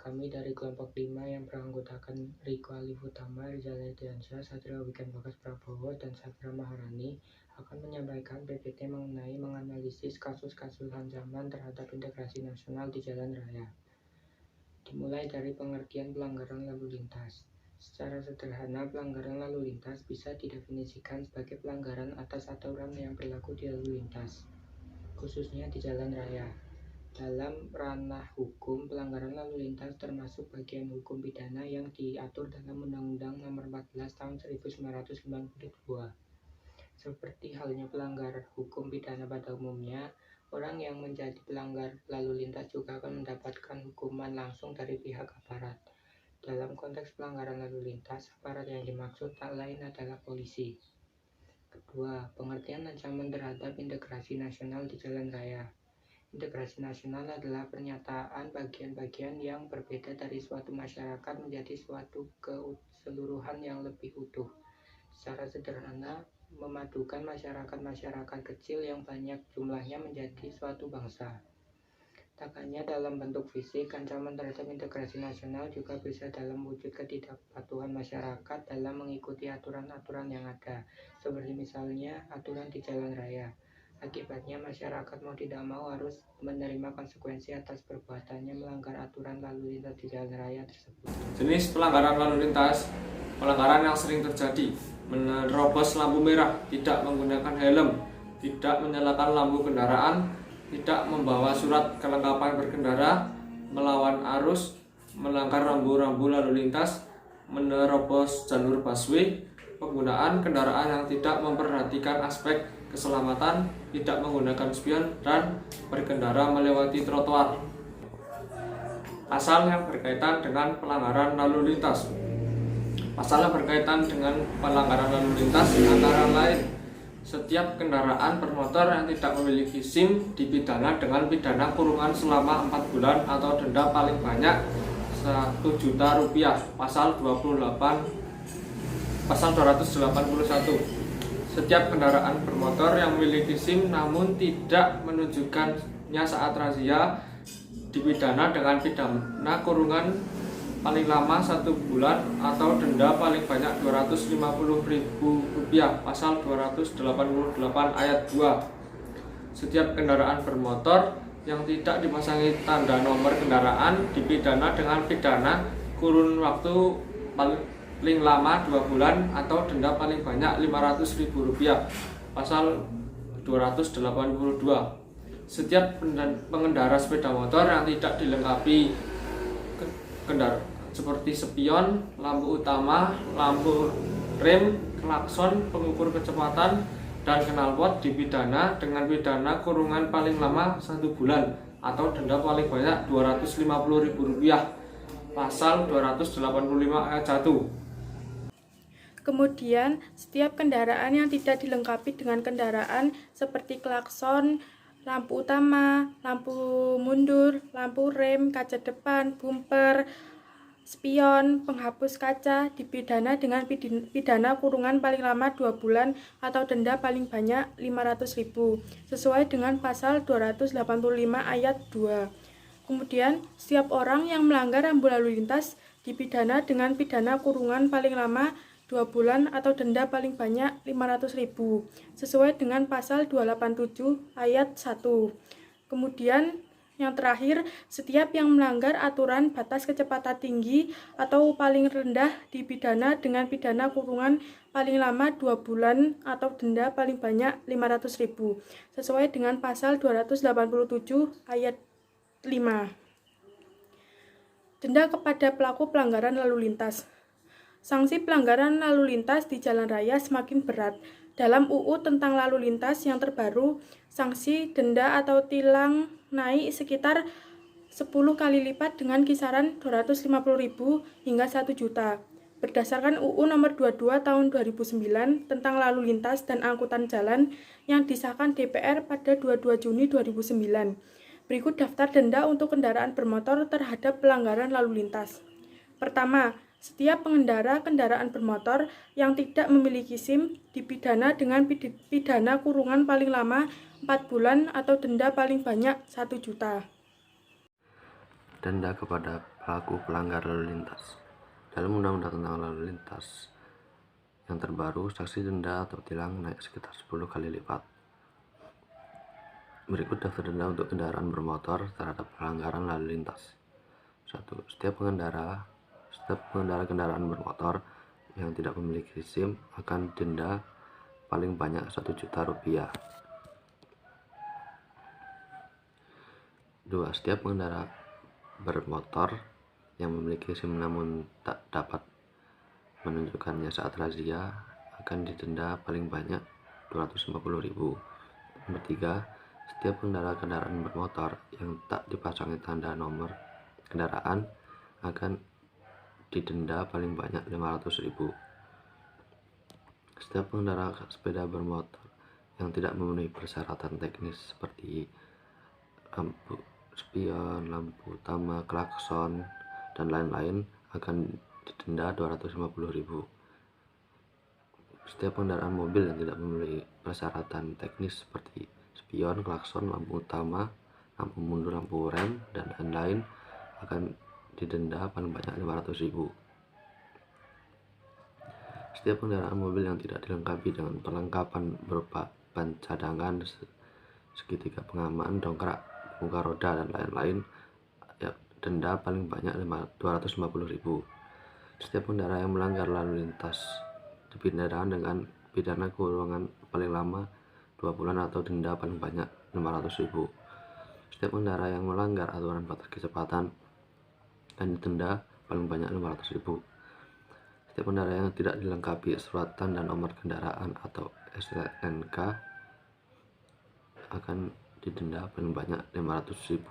Kami dari kelompok 5 yang beranggotakan Riko Alif Utama, Rizal Ardiansyah, Satrio Wikan Bagas Prabowo, dan Satra Maharani akan menyampaikan PPT mengenai menganalisis kasus-kasus ancaman terhadap integrasi nasional di jalan raya. Dimulai dari pengertian pelanggaran lalu lintas. Secara sederhana, pelanggaran lalu lintas bisa didefinisikan sebagai pelanggaran atas aturan yang berlaku di lalu lintas, khususnya di jalan raya. Dalam ranah hukum, pelanggaran lalu lintas termasuk bagian hukum pidana yang diatur dalam Undang-Undang Nomor 14 Tahun 1992. Seperti halnya pelanggar hukum pidana pada umumnya, orang yang menjadi pelanggar lalu lintas juga akan mendapatkan hukuman langsung dari pihak aparat. Dalam konteks pelanggaran lalu lintas, aparat yang dimaksud tak lain adalah polisi. Kedua, pengertian ancaman terhadap integrasi nasional di jalan raya. Integrasi nasional adalah pernyataan bagian-bagian yang berbeda dari suatu masyarakat menjadi suatu keseluruhan yang lebih utuh. Secara sederhana, memadukan masyarakat-masyarakat kecil yang banyak jumlahnya menjadi suatu bangsa. Tak hanya dalam bentuk fisik, ancaman terhadap integrasi nasional juga bisa dalam wujud ketidakpatuhan masyarakat dalam mengikuti aturan-aturan yang ada, seperti misalnya aturan di jalan raya. Akibatnya masyarakat mau tidak mau harus menerima konsekuensi atas perbuatannya melanggar aturan lalu lintas di jalan raya tersebut. Jenis pelanggaran lalu lintas, pelanggaran yang sering terjadi: menerobos lampu merah, tidak menggunakan helm, tidak menyalakan lampu kendaraan, tidak membawa surat kelengkapan berkendara, melawan arus, melanggar rambu-rambu lalu lintas, menerobos jalur busway, penggunaan kendaraan yang tidak memperhatikan aspek keselamatan, tidak menggunakan spion, dan berkendara melewati trotoar. Pasal yang berkaitan dengan pelanggaran lalu lintas. Pasal yang berkaitan dengan pelanggaran lalu lintas antara lain: setiap kendaraan bermotor yang tidak memiliki SIM dipidana dengan pidana kurungan selama 4 bulan atau denda paling banyak Rp1.000.000. Pasal 281. Setiap kendaraan bermotor yang memiliki SIM namun tidak menunjukkannya saat razia dipidana dengan pidana kurungan paling lama 1 bulan atau denda paling banyak Rp250.000. Pasal 288 ayat 2. Setiap kendaraan bermotor yang tidak dipasangi tanda nomor kendaraan dipidana dengan pidana kurun waktu paling lama 2 bulan atau denda paling banyak Rp500.000. Pasal 282. Setiap pengendara sepeda motor yang tidak dilengkapi kendaraan seperti spion, lampu utama, lampu rem, klakson, pengukur kecepatan, dan knalpot dipidana dengan pidana kurungan paling lama 1 bulan atau denda paling banyak Rp250.000. Pasal 285 ayat 1. Kemudian, setiap kendaraan yang tidak dilengkapi dengan kendaraan seperti klakson, lampu utama, lampu mundur, lampu rem, kaca depan, bumper, spion, penghapus kaca dipidana dengan pidana kurungan paling lama 2 bulan atau denda paling banyak Rp500.000 sesuai dengan pasal 285 ayat 2. Kemudian, setiap orang yang melanggar rambu lalu lintas dipidana dengan pidana kurungan paling lama 2 bulan atau denda paling banyak Rp500.000 sesuai dengan pasal 287 ayat 1. Kemudian yang terakhir, setiap yang melanggar aturan batas kecepatan tinggi atau paling rendah dipidana dengan pidana kurungan paling lama 2 bulan atau denda paling banyak Rp500.000 sesuai dengan pasal 287 ayat 5. Denda kepada pelaku pelanggaran lalu lintas. Sanksi pelanggaran lalu lintas di jalan raya semakin berat. Dalam UU tentang lalu lintas yang terbaru, sanksi denda atau tilang naik sekitar 10 kali lipat dengan kisaran Rp250.000 hingga Rp1.000.000. Berdasarkan UU Nomor 22 Tahun 2009 tentang lalu lintas dan angkutan jalan yang disahkan DPR pada 22 Juni 2009. Berikut daftar denda untuk kendaraan bermotor terhadap pelanggaran lalu lintas. Pertama, setiap pengendara kendaraan bermotor yang tidak memiliki SIM dipidana dengan pidana kurungan paling lama 4 bulan atau denda paling banyak Rp1.000.000. Denda kepada pelaku pelanggar lalu lintas. Dalam Undang-Undang tentang lalu lintas yang terbaru, sanksi denda atau tilang naik sekitar 10 kali lipat. Berikut daftar denda untuk kendaraan bermotor terhadap pelanggaran lalu lintas. 1. Setiap pengendara kendaraan bermotor yang tidak memiliki SIM akan denda paling banyak Rp1.000.000. 2. Setiap pengendara bermotor yang memiliki SIM namun tak dapat menunjukkannya saat razia akan didenda paling banyak Rp250.000. Nomor 3. Setiap pengendara kendaraan bermotor yang tak dipasangi tanda nomor kendaraan akan didenda paling banyak Rp500.000. Setiap pengendara sepeda bermotor yang tidak memenuhi persyaratan teknis seperti lampu spion, lampu utama, klakson, dan lain-lain akan didenda Rp250.000. Setiap kendaraan mobil yang tidak memenuhi persyaratan teknis seperti spion, klakson, lampu utama, lampu mundur, lampu rem, dan lain-lain akan didenda paling banyak Rp500.000. Setiap kendaraan mobil yang tidak dilengkapi dengan perlengkapan berupa ban cadangan, segitiga pengaman, dongkrak, buka roda, dan lain-lain, denda paling banyak Rp250.000. Setiap kendaraan yang melanggar lalu lintas dipidana dengan pidana kurungan paling lama 2 bulan atau denda paling banyak Rp500.000. Setiap kendaraan yang melanggar aturan batas kecepatan dan didenda paling banyak Rp500.000. Setiap kendaraan yang tidak dilengkapi surat tanda nomor kendaraan atau STNK akan didenda paling banyak Rp500.000.